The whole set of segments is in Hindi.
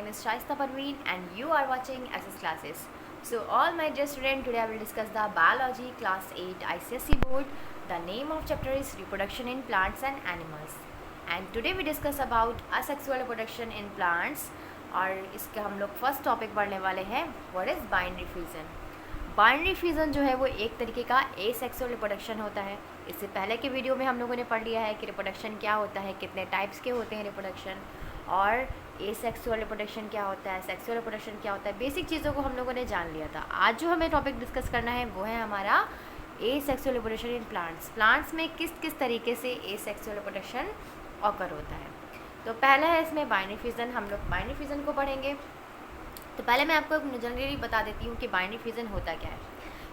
name is Shaista Parveen and you are watching Access Classes. So all my dear students, today I will discuss the Biology Class 8 ICSE Board. The name of chapter is Reproduction in Plants and Animals. And today we discuss about asexual reproduction in plants. और इसके हम लोग फर्स्ट टॉपिक पढ़ने वाले हैं what is binary fusion. Binary fusion जो है वो एक तरीके का एसेक्सुअल रिप्रोडक्शन होता है। इससे पहले के वीडियो में हम लोगों ने पढ़ लिया है कि रिप्रोडक्शन क्या होता है, कितने टाइप्स के होते हैं रिप्रोडक्शन, और एसेक्सुअल रिप्रोडक्शन क्या होता है, सेक्सुअल रिप्रोडक्शन क्या होता है। बेसिक चीज़ों को हम लोगों ने जान लिया था। आज जो हमें टॉपिक डिस्कस करना है वो है हमारा asexual reproduction in plants. Plants में किस किस तरीके से एसेक्सुअल रिप्रोडक्शन ऑकर होता है। तो पहला है इसमें बाइनरी फ्यूज़न। हम लोग बाइनरी फ्यूज़न को पढ़ेंगे। तो पहले मैं आपको जनरली बता देती हूँ कि बाइनरी फ्यूज़न होता क्या है।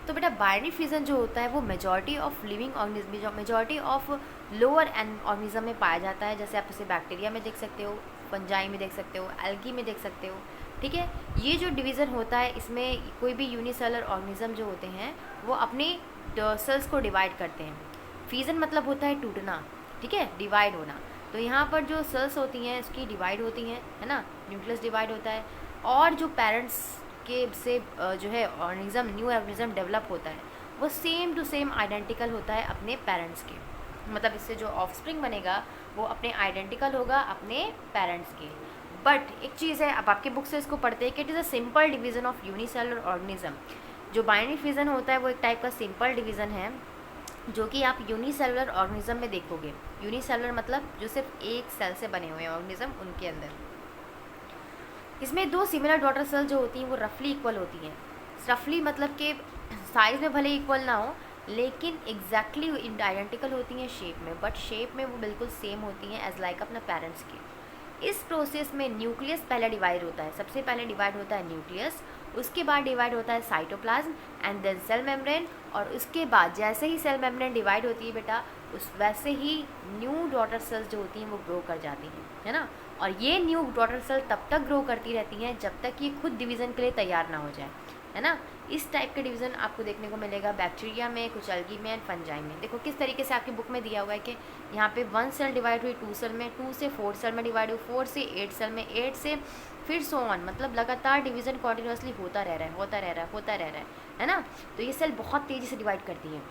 तो बेटा बाइनरी फ्यूज़न जो होता है वो majority of living organism, majority of lower and organism में पाया जाता है। जैसे आप इसे बैक्टीरिया में देख सकते हो, फंजाई में देख सकते हो, एल्गी में देख सकते हो। ठीक है, ये जो डिवीज़न होता है इसमें कोई भी यूनिसेलर ऑर्गेनिज्म जो होते हैं वो अपने सेल्स को डिवाइड करते हैं। फ्यूज़न मतलब होता है टूटना, ठीक है, डिवाइड होना। तो यहाँ पर जो सेल्स होती हैं उसकी डिवाइड होती हैं, है ना, न्यूक्लियस डिवाइड होता है, और जो पेरेंट्स के से जो है ऑर्गेनिज्म, न्यू ऑर्गेनिज्म डेवलप होता है वो सेम टू सेम आइडेंटिकल होता है अपने पेरेंट्स के। मतलब इससे जो ऑफस्प्रिंग बनेगा वो अपने आइडेंटिकल होगा अपने पेरेंट्स के। बट एक चीज़ है, अब आपके बुक से इसको पढ़ते हैं कि it is a simple division of unicellular organism. जो बाइनरी फ्यूज़न होता है वो एक टाइप का सिंपल डिवीज़न है जो कि आप यूनिसेलुलर ऑर्गेनिज्म में देखोगे। यूनिसेलुलर मतलब जो सिर्फ एक सेल से बने हुए हैं ऑर्गेनिज्म, उनके अंदर इसमें दो सिमिलर डॉटर सेल जो होती हैं वो रफली इक्वल होती हैं। रफली मतलब कि साइज़ में भले इक्वल ना हो लेकिन एग्जैक्टली आइडेंटिकल होती हैं शेप में, बट शेप में वो बिल्कुल सेम होती हैं एज लाइक अपना पेरेंट्स के। इस प्रोसेस में न्यूक्लियस पहले डिवाइड होता है। सबसे पहले डिवाइड होता है न्यूक्लियस, उसके बाद डिवाइड होता है cytoplasm and then cell membrane, और उसके बाद जैसे ही सेल मेम्ब्रेन डिवाइड होती है बेटा उस वैसे ही न्यू डॉटर सेल्स जो होती हैं वो ग्रो कर जाती हैं, है ना। और ये न्यू डॉटर सेल तब तक ग्रो करती रहती हैं जब तक ये खुद डिवीज़न के लिए तैयार ना हो जाए, है ना। इस टाइप के डिवीज़न आपको देखने को मिलेगा बैक्टीरिया में, कुछ एल्गी में एंड फंजाई में। देखो किस तरीके से आपकी बुक में दिया हुआ है कि यहाँ पे 1 सेल डिवाइड हुई 2 सेल में, 2 से 4 सेल में डिवाइड हुई, 4 से 8 सेल में, 8 से फिर सो ऑन, मतलब लगातार डिवीज़न कॉन्टिन्यूसली होता रह रहा है ना। तो ये सेल बहुत तेज़ी से डिवाइड करती हैं।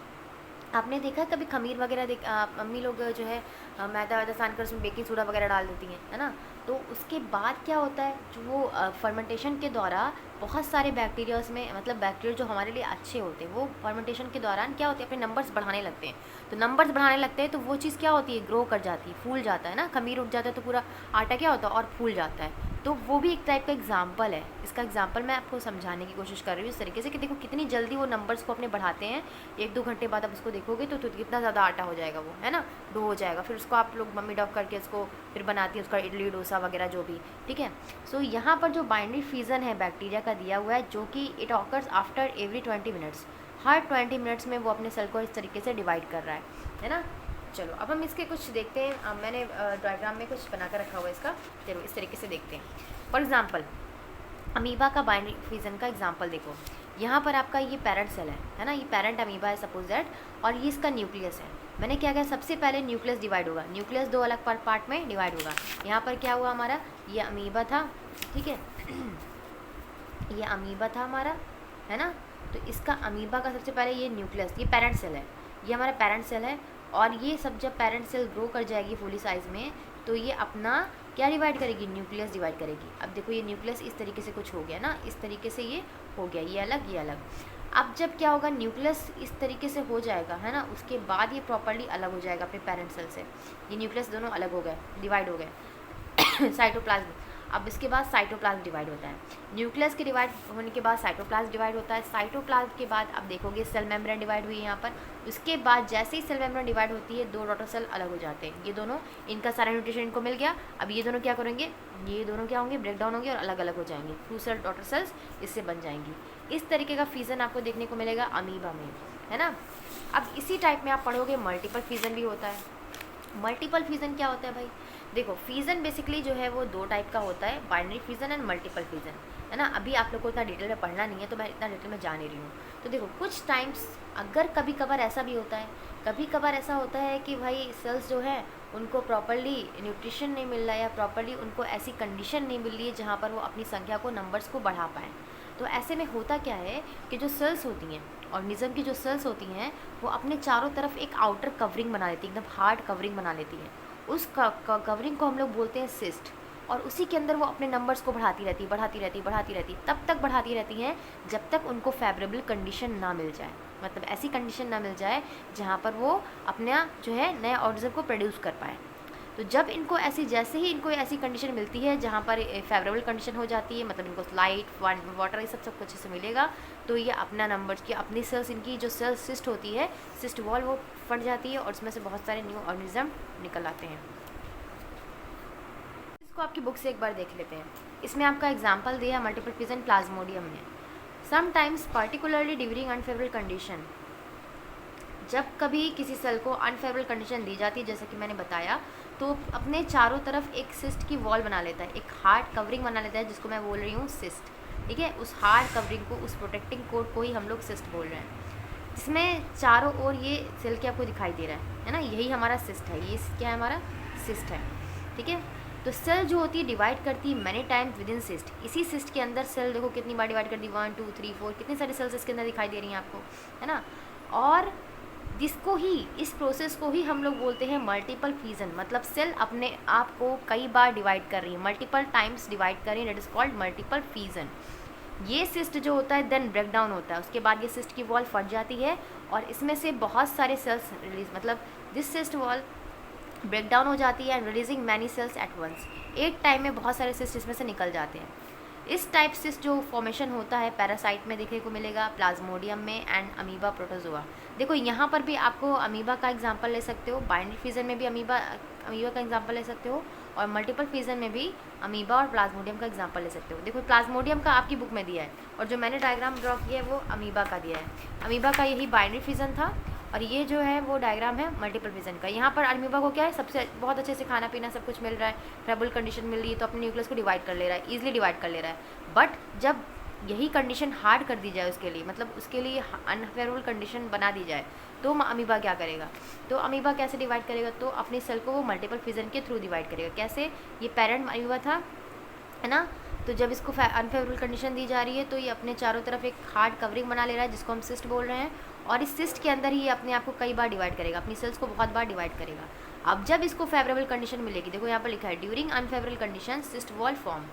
आपने देखा कभी खमीर वगैरह मम्मी लोग जो है मैदा वैदा सान कर उसमें बेकिंग सोडा वगैरह डाल देती हैं, है ना। तो उसके बाद क्या होता है, जो वो फर्मेंटेशन के दौरान बहुत सारे बैक्टीरियाज में, मतलब बैक्टीरिया जो हमारे लिए अच्छे होते हैं वो फर्मेंटेशन के दौरान क्या होते हैं, अपने नंबर्स बढ़ाने लगते हैं। तो नंबर्स बढ़ाने लगते हैं तो वो चीज़ क्या होती है, ग्रो कर जाती है, फूल जाता है ना। खमीर उग जाता है तो पूरा आटा क्या होता है और फूल जाता है। तो वो भी एक टाइप का एग्जाम्पल है। इसका एग्जाम्पल मैं आपको समझाने की कोशिश कर रही हूँ इस तरीके से कि देखो कितनी जल्दी वो नंबर्स को अपने बढ़ाते हैं। 1-2 घंटे बाद आप उसको देखोगे तो कितना ज़्यादा आटा हो जाएगा वो, है ना, डो हो जाएगा। फिर उसको आप लोग मम्मी डॉक करके उसको फिर बनाती है, उसका इडली डोसा वगैरह जो भी, ठीक है। सो यहाँ पर जो बाइनरी फ्यूज़न है बैक्टीरिया का दिया हुआ है, जो कि it occurs after every 20 minutes. Her 20 minutes में वो अपने सेल को इस तरीके से डिवाइड कर रहा है ना। चलो अब हम इसके कुछ देखते हैं। मैंने डायग्राम में कुछ बना कर रखा हुआ है इसका, चलो इस तरीके से देखते हैं। फॉर एग्जाम्पल अमीबा का बाइनरी फ्यूज़न का एग्जाम्पल देखो। यहाँ पर आपका ये पेरेंट सेल है ना, ये पेरेंट अमीबा है सपोज दैट, और ये इसका न्यूक्लियस है। मैंने क्या किया, सबसे पहले न्यूक्लियस डिवाइड होगा, न्यूक्लियस 2 अलग पार्ट में डिवाइड होगा। यहाँ पर क्या हुआ हमारा, ये अमीबा था, ठीक है, ये अमीबा था हमारा, है ना। तो इसका अमीबा का सबसे पहले ये न्यूक्लियस, ये पेरेंट सेल है, ये हमारा पेरेंट सेल है। और ये सब जब पेरेंट सेल ग्रो कर जाएगी फुली साइज़ में तो ये अपना क्या डिवाइड करेगी, न्यूक्लियस डिवाइड करेगी। अब देखो ये न्यूक्लियस इस तरीके से कुछ हो गया ना, इस तरीके से ये हो गया, ये अलग ये अलग। अब जब क्या होगा, न्यूक्लियस इस तरीके से हो जाएगा, है ना, उसके बाद ये प्रॉपर्ली अलग हो जाएगा अपने पेरेंट सेल से। ये न्यूक्लियस दोनों अलग हो गए, डिवाइड हो गए साइटोप्लाज्म। अब इसके बाद साइटोप्लाज्म डिवाइड होता है। न्यूक्लियस के डिवाइड होने के बाद साइटोप्लाज्म डिवाइड होता है। साइटोप्लाज्म के बाद अब देखोगे सेल मेम्ब्रेन डिवाइड हुई है यहाँ पर। उसके बाद जैसे ही सेल मेम्ब्रेन डिवाइड होती है 2 डॉटर सेल अलग हो जाते हैं। ये दोनों, इनका सारा न्यूट्रिशन इनको मिल गया। अब ये दोनों क्या करेंगे, ये दोनों क्या होंगे, ब्रेक डाउन होंगे और अलग अलग हो जाएंगे। 2 सेल डॉटर सेल्स इससे बन जाएंगी। इस तरीके का फ्यूज़न आपको देखने को मिलेगा अमीबा में, है ना। अब इसी टाइप में आप पढ़ोगे मल्टीपल फ्यूज़न भी होता है। मल्टीपल फ्यूज़न क्या होता है भाई, देखो फ्यूज़न बेसिकली जो है वो 2 टाइप का होता है, binary fusion and multiple fusion, है ना। अभी आप लोग को इतना डिटेल में पढ़ना नहीं है तो मैं इतना डिटेल में जा नहीं रही हूँ। तो देखो कुछ टाइम्स अगर कभी कभार ऐसा भी होता है, कभी कभार ऐसा होता है कि भाई सेल्स जो है उनको प्रॉपर्ली न्यूट्रिशन नहीं मिल रहा है या प्रॉपर्ली उनको ऐसी कंडीशन नहीं मिल रही है जहाँ पर वो अपनी संख्या को, नंबर्स को बढ़ा पाएँ। तो ऐसे में होता क्या है कि जो सेल्स होती हैं, ऑर्गेनिज्म की जो सेल्स होती हैं, वो अपने चारों तरफ एक आउटर कवरिंग बना लेती है, एकदम हार्ड कवरिंग बना लेती है। उस कवरिंग को हम लोग बोलते हैं सिस्ट। और उसी के अंदर वो अपने नंबर्स को बढ़ाती रहती तब तक बढ़ाती रहती हैं जब तक उनको फेवरेबल कंडीशन ना मिल जाए, मतलब ऐसी कंडीशन ना मिल जाए जहाँ पर वो अपना जो है नए ऑर्गेनिज्म को प्रोड्यूस कर पाए। तो जब इनको ऐसी, जैसे ही इनको ऐसी कंडीशन मिलती है जहाँ पर फेवरेबल कंडीशन हो जाती है, मतलब इनको लाइट वाटर ये सब कुछ अच्छे से मिलेगा, तो ये अपना नंबर की अपनी सेल्स, इनकी जो सेल सिस्ट होती है, सिस्ट वॉल, वो फट जाती है और उसमें से बहुत सारे न्यू ऑर्गेनिज्म निकल आते हैं। इसको आपकी बुक से एक बार देख लेते हैं। इसमें आपका एग्जाम्पल दिया है मल्टीपल फिजन प्लाज्मोडियम में। Sometimes particularly during unfavourable condition, जब कभी किसी सेल को अनफेवरेबल कंडीशन दी जाती है, जैसे कि मैंने बताया, तो अपने चारों तरफ एक सिस्ट की वॉल बना लेता है, एक हार्ड कवरिंग बना लेता है, जिसको मैं बोल रही हूँ सिस्ट। ठीक है, उस हार्ड कवरिंग को, उस प्रोटेक्टिंग कोट को ही हम लोग सिस्ट बोल रहे हैं। जिसमें चारों ओर ये सेल क्या आपको दिखाई दे रहा है ना, यही हमारा सिस्ट है, ये क्या है, हमारा सिस्ट है। ठीक है, तो सेल जो होती है डिवाइड करती है many times with in cyst. इसी सिस्ट के अंदर सेल देखो कितनी बार डिवाइड करती है, 1 2 3 4, कितनी सारी सेल्स इसके अंदर दिखाई दे रही हैं आपको, है ना। और जिसको ही, इस प्रोसेस को ही हम लोग बोलते हैं मल्टीपल फ्यूजन, मतलब सेल अपने आप को कई बार डिवाइड कर रही है, मल्टीपल टाइम्स डिवाइड कर रही है, that is called multiple fusion. ये सिस्ट जो होता है देन ब्रेक डाउन होता है, उसके बाद ये सिस्ट की वॉल फट जाती है और इसमें से बहुत सारे सेल्स रिलीज, मतलब this cyst wall break down हो जाती है and releasing many cells at once. एक टाइम में बहुत सारे सिस्ट इसमें से निकल जाते हैं। इस टाइप सिस्ट जो फॉर्मेशन होता है पैरासाइट में देखने को मिलेगा, प्लाज्मोडियम में एंड अमीबा प्रोटोजोआ। देखो यहाँ पर भी आपको अमीबा का एग्जांपल ले सकते हो, बाइनरी फ्यूजन में भी अमीबा का एग्जांपल ले सकते हो, और मल्टीपल फ्यूजन में भी अमीबा और प्लाज्मोडियम का एग्जांपल ले सकते हो। देखो प्लाज्मोडियम का आपकी बुक में दिया है और जो मैंने डायग्राम ड्रॉ किया है वो अमीबा का दिया है। अमीबा का यही बाइनरी फ्यूजन था और ये जो है वो डायग्राम है मल्टीपल फ्यूजन का। यहाँ पर अमीबा को क्या है, सबसे बहुत अच्छे से खाना पीना सब कुछ मिल रहा है, फेवरेबल कंडीशन मिल रही है, तो अपने न्यूक्लियस को डिवाइड कर ले रहा है, ईजिली डिवाइड कर ले रहा है। बट जब यही कंडीशन हार्ड कर दी जाए उसके लिए, मतलब उसके लिए अनफेवरेबल कंडीशन बना दी जाए, तो अमीबा क्या करेगा, तो अमीबा कैसे डिवाइड करेगा, तो अपनी सेल को वो मल्टीपल फ्यूजन के थ्रू डिवाइड करेगा। कैसे, ये पेरेंट अमीबा था, है ना, तो जब इसको अनफेवरेबल कंडीशन दी जा रही है तो ये अपने चारों तरफ एक हार्ड कवरिंग बना ले रहा है, जिसको हम सिस्ट बोल रहे हैं, और इस सिस्ट के अंदर ही अपने आप को कई बार डिवाइड करेगा, अपनी सेल्स को बहुत बार डिवाइड करेगा। अब जब इसको फेवरेबल कंडीशन मिलेगी, देखो यहाँ पर लिखा है during unfavourable condition cyst wall form,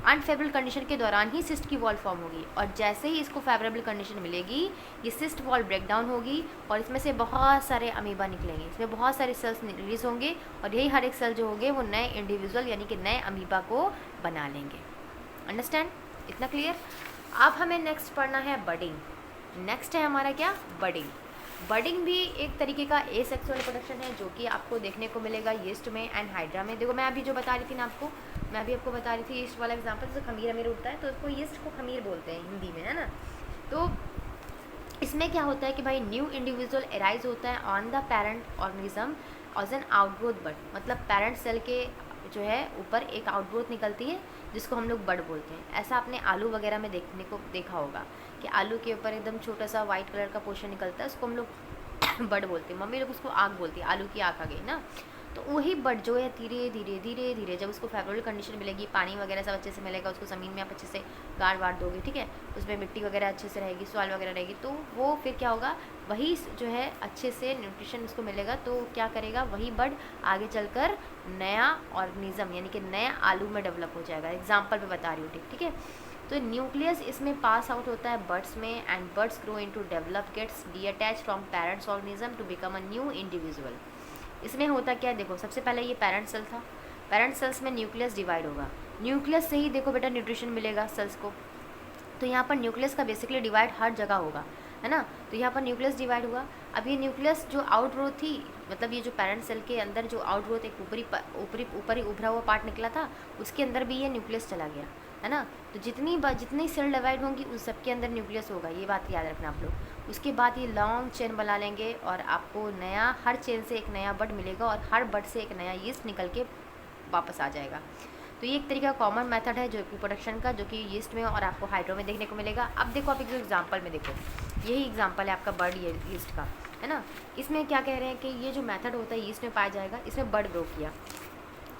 unfavourable condition के दौरान ही सिस्ट की वॉल फॉर्म होगी, और जैसे ही इसको फेवरेबल कंडीशन मिलेगी ये सिस्ट वॉल ब्रेक डाउन होगी और इसमें से बहुत सारे अमीबा निकलेंगे, इसमें बहुत सारे सेल्स रिलीज होंगे और यही हर एक सेल जो होंगे वो नए इंडिविजुअल यानी कि नए अमीबा को बना लेंगे। अंडरस्टैंड, इतना क्लियर। अब हमें नेक्स्ट पढ़ना है बडिंग। नेक्स्ट है हमारा क्या, बडिंग। बडिंग भी एक तरीके का एसेक्सुअल रिप्रोडक्शन है जो कि आपको देखने को मिलेगा यीस्ट में एंड हाइड्रा में। देखो मैं अभी जो बता रही थी ना आपको, मैं अभी आपको बता रही थी यीस्ट वाला एग्जांपल, जैसे खमीर अमीर उठता है तो उसको यीस्ट को खमीर बोलते हैं हिंदी में, है ना। तो इसमें क्या होता है कि भाई न्यू इंडिविजुअल एराइज होता है on the parent organism as an outgrowth bud, मतलब पेरेंट सेल के जो है ऊपर एक आउटग्रोथ निकलती है जिसको हम लोग बड बोलते हैं। ऐसा आपने आलू वगैरह में देखा होगा कि आलू के ऊपर एकदम छोटा सा वाइट कलर का पोर्शन निकलता है, उसको हम लोग बड बोलते हैं, मम्मी लोग उसको आँख बोलती है, आलू की आँख आ गई ना। तो वही बड जो है धीरे धीरे जब उसको फेवरेबल कंडीशन मिलेगी, पानी वगैरह सब अच्छे से मिलेगा, उसको ज़मीन में आप अच्छे से गाड़ वाड़ दोगे, ठीक है, उसमें मिट्टी वगैरह अच्छे से रहेगी, सॉइल वगैरह रहेगी, तो वो फिर क्या होगा, वही जो है अच्छे से न्यूट्रिशन उसको मिलेगा, तो क्या करेगा वही बड आगे चलकर नया ऑर्गेनिज्म यानी कि नया आलू में डेवलप हो जाएगा। एग्जाम्पल पे बता रही हूँ, ठीक है। तो न्यूक्लियस इसमें पास आउट होता है बर्ड्स में and buds grow into develop gets detach from parents organism to become a new individual. इसमें होता क्या है, देखो सबसे पहले ये पेरेंट सेल था, पेरेंट सेल्स में न्यूक्लियस डिवाइड होगा, न्यूक्लियस से ही देखो बेटा न्यूट्रिशन मिलेगा सेल्स को, तो यहाँ पर न्यूक्लियस का बेसिकली डिवाइड हर जगह होगा, है ना। तो यहाँ पर न्यूक्लियस डिवाइड हुआ। अब ये न्यूक्लियस जो आउटग्रोथ थी, मतलब ये जो पेरेंट सेल के अंदर जो आउटग्रोथ एक ऊपरी उभरा हुआ पार्ट निकला था, उसके अंदर भी ये न्यूक्लियस चला गया, है ना। तो जितनी सेल डिवाइड होंगी उन सबके अंदर न्यूक्लियस होगा, ये बात याद रखना आप लोग। उसके बाद ये लॉन्ग चेन बना लेंगे और आपको नया, हर चेन से एक नया बड मिलेगा और हर बड से एक नया यीस्ट निकल के वापस आ जाएगा। तो ये एक तरीका कॉमन मेथड है जो रिप्रोडक्शन का, जो कि यीस्ट में और आपको हाइड्रो में देखने को मिलेगा। अब देखो आप एक एग्जाम्पल में देखो, यही एग्जाम्पल है आपका बर्ड यीस्ट का, है ना। इसमें क्या कह रहे हैं कि ये जो मेथड होता है यीस्ट में पाया जाएगा, इसमें बर्ड ग्रो किया,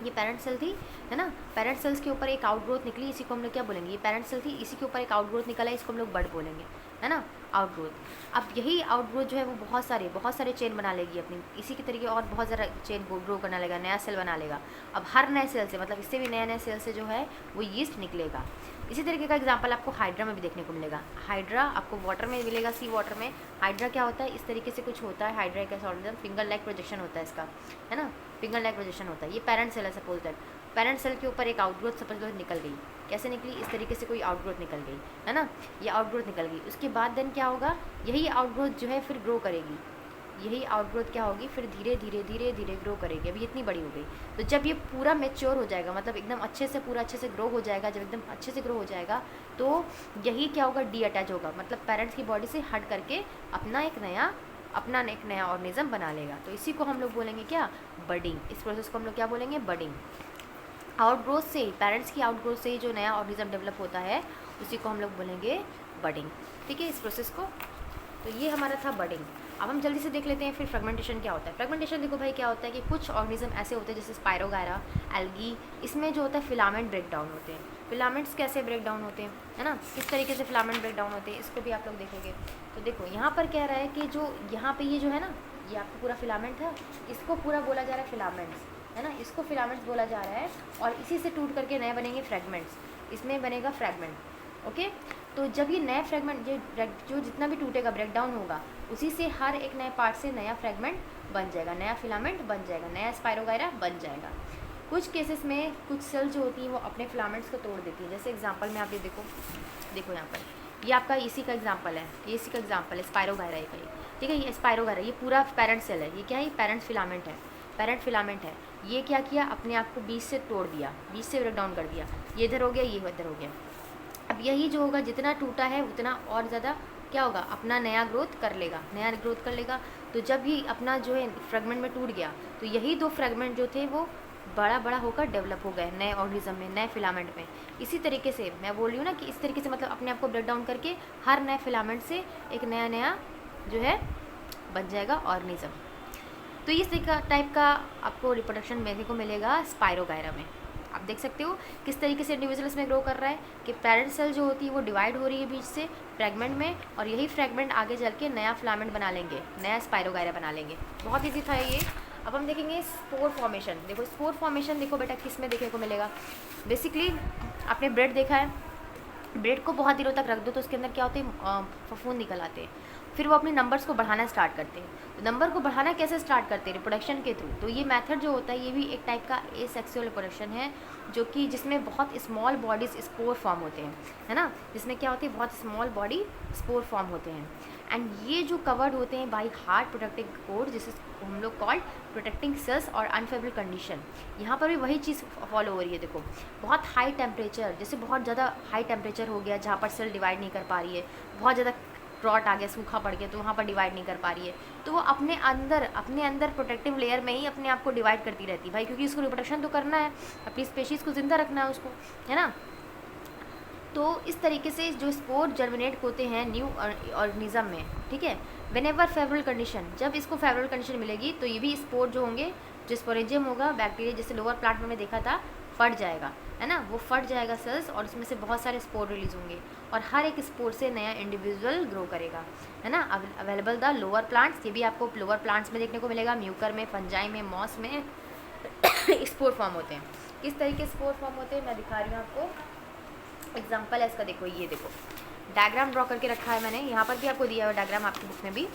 ये पेरेंट सेल थी, है ना। पेरेंट सेल्स के ऊपर एक आउटग्रोथ निकली, इसी को हम लोग क्या बोलेंगे, ये पेरेंट सेल थी, इसी के ऊपर एक आउटग्रोथ निकला है, इसको हम लोग बर्ड बोलेंगे, है ना, आउटग्रोथ। अब यही आउटग्रोथ जो है वो बहुत सारे चेन बना लेगी अपनी, इसी के तरीके और बहुत ज़्यादा चेन ग्रो करने लगेगा, नया सेल बना लेगा। अब हर नए सेल से, मतलब इससे भी नए सेल से जो है वो यीस्ट निकलेगा। इसी तरीके का एग्जांपल आपको हाइड्रा में भी देखने को मिलेगा। हाइड्रा आपको वाटर में मिलेगा, सी वाटर में। हाइड्रा क्या होता है, इस तरीके से कुछ होता है। हाइड्रा एक ऐसा ऑर्गेनिज्म, फिंगर लाइक प्रोजेक्शन होता है इसका, है ना, फिंगर लाइक प्रोजेक्शन होता है। ये पेरेंट सेल है, सपोज दैट पेरेंट सेल के ऊपर एक आउटग्रोथ सपोज दैट निकल गई। कैसे निकली, इस तरीके से कोई आउटग्रोथ निकल गई, है ना, ये आउटग्रोथ निकल गई। उसके बाद देन क्या होगा, यही आउटग्रोथ जो है फिर ग्रो करेगी, यही आउटग्रोथ क्या होगी, फिर धीरे धीरे ग्रो करेगी। अभी इतनी बड़ी हो गई, तो जब ये पूरा मैच्योर हो जाएगा, मतलब एकदम अच्छे से पूरा अच्छे से ग्रो हो जाएगा, जब एकदम अच्छे से ग्रो हो जाएगा तो यही क्या होगा, डी अटैच होगा, मतलब पेरेंट्स की बॉडी से हट करके अपना एक नया ऑर्गेनिज्म बना लेगा। तो इसी को हम लोग बोलेंगे क्या, बडिंग। इस प्रोसेस को हम लोग क्या बोलेंगे, बडिंग। आउटग्रोथ से ही, पेरेंट्स की आउटग्रोथ से ही जो नया ऑर्गेनिज्म डेवलप होता है उसी को हम लोग बोलेंगे बडिंग। ठीक है, इस प्रोसेस को। तो ये हमारा था बडिंग। अब हम जल्दी से देख लेते हैं फिर फ्रेगमेंटेशन क्या होता है। फ्रेगमेंटेशन देखो भाई क्या होता है कि कुछ ऑर्गेनिज्म ऐसे होते हैं जैसे स्पायरोगायरा, एल्गी, इसमें जो होता है फिलामेंट ब्रेक डाउन होते हैं। फिलामेंट्स कैसे ब्रेक डाउन होते हैं, है ना, किस तरीके से फिलामेंट ब्रेक डाउन होते हैं, इसको भी आप लोग देखेंगे। तो देखो यहाँ पर कह रहा है कि जो यहाँ पे ये जो है ना, ये आपको पूरा फिलामेंट है, इसको पूरा बोला जा रहा है फिलामेंट्स, है ना, इसको फिलामेंट्स बोला जा रहा है। और इसी से टूट करके नए बनेंगे फ्रेगमेंट्स, इसमें बनेगा फ्रेगमेंट। ओके, तो जब ये नए फ्रेगमेंट जो जितना भी टूटेगा, ब्रेक डाउन होगा, उसी से हर एक नए पार्ट से नया फ्रेगमेंट बन जाएगा, नया फिलामेंट बन जाएगा, नया स्पायरोगायरा बन जाएगा। कुछ केसेस में कुछ सेल जो होती हैं वो अपने फिलामेंट्स को तोड़ देती है। जैसे एग्जांपल में आप ये देखो यहाँ पर, ये आपका इसी का एग्जांपल है, ये इसी का एग्जांपल है स्पायरोगायरा का ही। ठीक है, ये स्पायरोगायरा, ये पूरा पेरेंट सेल है, ये क्या है, पेरेंट फिलामेंट है, पेरेंट फिलामेंट है। ये क्या किया, अपने आप को बीच से तोड़ दिया, बीच से ब्रेक डाउन कर दिया, ये इधर हो गया, ये इधर हो गया। अब यही जो होगा, जितना टूटा है उतना और ज़्यादा क्या होगा, अपना नया ग्रोथ कर लेगा। तो जब ही अपना जो है फ्रेगमेंट में टूट गया, तो यही दो फ्रेगमेंट जो थे वो बड़ा होकर डेवलप हो गए नए ऑर्गेनिज्म में, नए फिलामेंट में। इसी तरीके से मैं बोल रही हूँ ना कि इस तरीके से मतलब अपने आप को ब्रेक डाउन करके हर नए फिलामेंट से एक नया जो है बन जाएगा ऑर्गेनिज्म। तो इस टाइप का आपको रिप्रोडक्शन देखने को मिलेगा स्पायरोगायरा में। आप देख सकते हो किस तरीके से इंडिविजुअल इसमें ग्रो कर रहा है कि पेरेंट सेल जो होती है वो डिवाइड हो रही है बीच से फ्रेगमेंट में, और यही फ्रेगमेंट आगे चल के नया फिलामेंट बना लेंगे, नया स्पायरोगायरा बना लेंगे। बहुत ईजी था ये। अब हम देखेंगे स्पोर फॉर्मेशन। देखो स्पोर फॉर्मेशन देखो बेटा किस में देखने को मिलेगा। बेसिकली आपने ब्रेड देखा है, ब्रेड को बहुत दिनों तक रख दो तो उसके अंदर क्या होते हैं, फफूंद निकल आते हैं, फिर वो अपने नंबर्स को बढ़ाना स्टार्ट करते हैं। तो नंबर को बढ़ाना कैसे स्टार्ट करते हैं, रिप्रोडक्शन के थ्रू। तो ये मेथड जो होता है ये भी एक टाइप का एसेक्सुअल रिप्रोडक्शन है, जो कि जिसमें बहुत स्मॉल बॉडीज स्पोर फॉर्म होते हैं, है ना, जिसमें क्या होती है, बहुत स्मॉल बॉडी स्पोर फॉर्म होते हैं। एंड ये जो कवर्ड होते हैं बाई हार्ड प्रोटेक्टिव कोड, जिसे हम लोग कॉल्ड प्रोटेक्टिंग सेल्स और अनफेवरेबल कंडीशन। यहाँ पर भी वही चीज़ फॉलो हो रही है। देखो बहुत हाई टेम्परेचर, जैसे बहुत ज़्यादा हाई टेम्परेचर हो गया जहाँ पर सेल डिवाइड नहीं कर पा रही है, बहुत ज़्यादा ड्रॉट आ गया, सूखा पड़ गया, तो वहाँ पर डिवाइड नहीं कर पा रही है, तो वो अपने अंदर प्रोटेक्टिव लेयर में ही अपने आप को डिवाइड करती रहती है भाई, क्योंकि उसको रिप्रोडक्शन तो करना है, अपनी स्पेशीज़ को जिंदा रखना है उसको, है ना। तो इस तरीके से जो स्पोर जर्मिनेट होते हैं न्यू ऑर्गेनिज्म में, ठीक है, वेन एवर फेवरेबल कंडीशन, जब इसको फेवरेबल कंडीशन मिलेगी तो ये भी स्पोर जो होंगे, जो स्पोरेंजियम होगा, बैक्टीरिया जैसे लोअर प्लांट में देखा था, फट जाएगा, है ना, वो फट जाएगा सेल्स, और उसमें से बहुत सारे स्पोर रिलीज होंगे, और हर एक स्पोर से नया इंडिविजुअल ग्रो करेगा, है ना। अवेलेबल द लोअर प्लांट्स, ये भी आपको लोअर प्लांट्स में देखने को मिलेगा, म्यूकर में, फंजाई में, मॉस में स्पोर फॉर्म होते हैं। किस तरीके स्पोर फॉर्म होते हैं मैं दिखा रही हूँ आपको, एग्जाम्पल है इसका। देखो ये देखो डायग्राम ड्रॉ करके रखा है मैंने, यहाँ पर भी आपको दिया हुआ डायग्राम आपकी बुक में भी।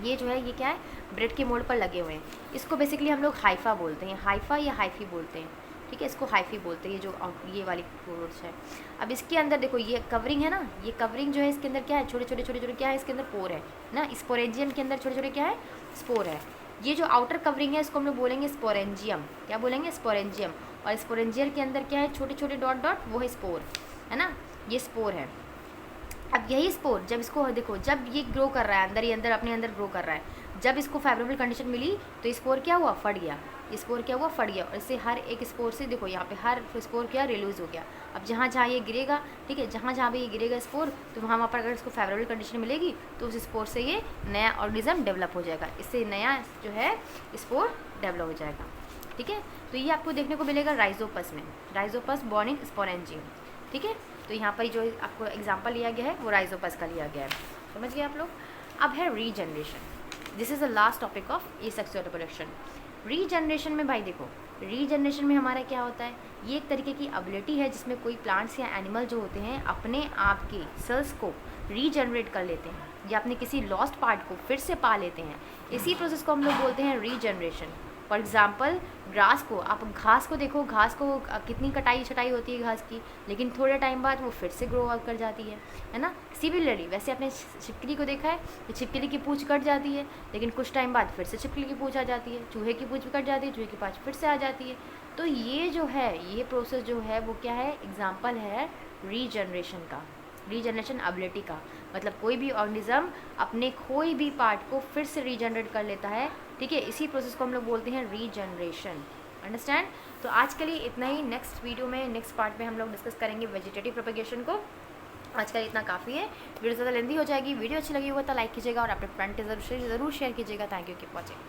ये जो है ये क्या है, ब्रेड के मोल्ड पर लगे हुए हैं, इसको बेसिकली हम लोग हाइफा बोलते हैं, हाइफा या हाइफी बोलते हैं, ठीक है, इसको हाइफी बोलते हैं, ये जो ये वाली कोर्स है। अब इसके अंदर देखो ये कवरिंग है ना, ये कवरिंग जो है इसके अंदर क्या है, छोटे छोटे क्या है, इसके अंदर पोर है ना, स्पोरेंजियम के अंदर छोटे छोटे क्या है, स्पोर है। ये जो आउटर कवरिंग है इसको हम लोग बोलेंगे स्पोरेंजियम, क्या बोलेंगे, स्पोरेंजियम। और स्पोरेंजियर के अंदर क्या है, छोटे छोटे डॉट डॉट, वो है स्पोर, है ना, ये स्पोर है। अब यही स्पोर जब इसको देखो, जब ये ग्रो कर रहा है अंदर ही अंदर अपने अंदर ग्रो कर रहा है, जब इसको फेवरेबल कंडीशन मिली तो स्पोर क्या हुआ, फट गया, स्पोर क्या हुआ, फट गया, और इससे हर एक स्पोर से देखो यहाँ पे हर स्पोर क्या रिलीज हो गया। अब जहाँ जहाँ ये गिरेगा, ठीक है, जहाँ जहाँ पे ये गिरेगा स्पोर, तो वहाँ पर अगर इसको फेवरेबल कंडीशन मिलेगी तो उस स्पोर से ये नया ऑर्गेनिज्म डेवलप हो जाएगा, इससे नया जो है स्पोर डेवलप हो जाएगा। ठीक है, तो ये आपको देखने को मिलेगा राइजोपस में, राइजोपस बॉर्न इन स्पोरेंजियम। ठीक है, तो यहाँ पर जो आपको एग्जाम्पल लिया गया है वो राइजोपस का लिया गया है, समझ गए आप लोग। अब है regeneration, this is the last topic of asexual reproduction. Regeneration में भाई देखो, रीजनरेशन में हमारा क्या होता है, ये एक तरीके की एबिलिटी है जिसमें कोई प्लांट्स या एनिमल जो होते हैं अपने आप के सेल्स को रीजनरेट कर लेते हैं या अपने किसी लॉस्ट पार्ट को फिर से पा लेते हैं। इसी प्रोसेस को हम लोग बोलते हैं रीजनरेशन। फॉर एग्जाम्पल ग्रास को, आप घास को देखो, घास को कितनी कटाई छटाई होती है घास की, लेकिन थोड़े टाइम बाद वो फिर से ग्रो आउट कर जाती है ना। सिमिलरली वैसे आपने छिपकली को देखा है कि छिपकली की पूँछ कट जाती है, लेकिन कुछ टाइम बाद फिर से छिपकली की पूँछ आ जाती है, चूहे की पूँछ भी कट जाती है, चूहे की पूँछ फिर से आ जाती है। तो ये जो है, ये प्रोसेस जो है वो क्या है, एग्जाम्पल है रीजनरेशन का, रीजनरेशन एबिलिटी का। मतलब कोई भी ऑर्गेनिज्म अपने कोई भी पार्ट को फिर से रीजनरेट कर लेता है, ठीक है, इसी प्रोसेस को हम लोग बोलते हैं रीजनरेशन। अंडरस्टैंड। तो आज के लिए इतना ही, नेक्स्ट वीडियो में, नेक्स्ट पार्ट में हम लोग डिस्कस करेंगे वेजिटेटिव प्रोपेगेशन को। आज का इतना काफ़ी है, वीडियो ज़्यादा लेंदी हो जाएगी। वीडियो अच्छी लगी होगा तो लाइक कीजिएगा और अपने फ्रेंड के जरूर शेयर कीजिएगा। Thank you, keep watching.